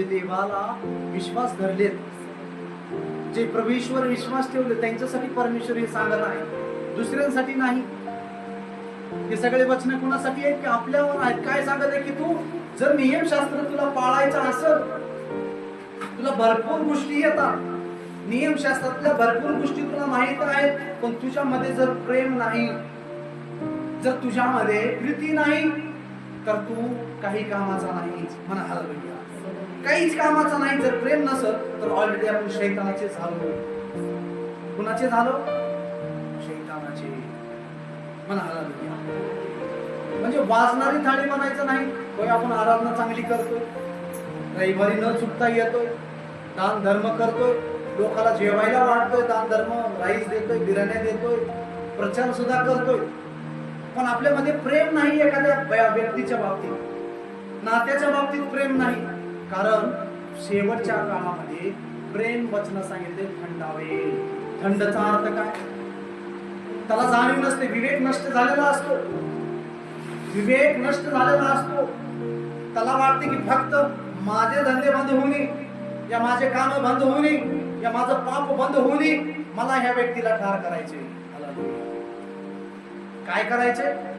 जे देवाला विश्वास धरलेत, जे प्रभूवर विश्वास ठेवले, त्यांच्यासाठी परमेश्वर हे सांगत आहे, दुसऱ्यांसाठी नाही. हे सगळे वचन कोणासाठी आहेत? की आपल्यावर आहेत. काय सांगत आहे? की तू जर नियमशास्त्र तुला पाळायचं असेल, तुला भरपूर गोष्टी येतात, नियमशास्त्रातल्या भरपूर गोष्टी तुला माहित आहेत, पण तुझ्यामध्ये जर प्रेम नाही, जर तुझ्यामध्ये प्रीती नाही, तर तू काही कामाचा नाहीच. म्हणा हालेलुया. काहीच कामाचा नाही. जर प्रेम नसेल तर ऑलरेडी आपण शैतानाचे झालो. कुणाचे झालो? शैतानाचे. म्हणा हालेलुया. म्हणजे वाजणारी थाळी म्हणायचं नाही. होय, आपण आराधना चांगली करतोय, रविवारी न चुकता येतोय, दान धर्म करतोय, लोकाला जेवायला वाटतोय, दान धर्म राईस देतोय, बिर्याण्या देतोय, प्रचार सुद्धा करतोय, पण आपल्यामध्ये प्रेम नाही. एखाद्या व्यक्तीच्या बाबतीत, नात्याच्या बाबतीत प्रेम नाही. कारण शेवटच्या काळामध्ये प्रेम वचन सांगितले थंडावे. थंडचा अर्थ काय? त्याला जाणीव नसते. विवेक नष्ट झालेला असतो. विवेक नष्ट झालेला असतो. त्याला वाटते की फक्त माझे धंदे बंद होणे, या माझे काम बंद होणे, या माझं पाप बंद होणे, मला ह्या व्यक्तीला ठार करायचे. काय करायचे?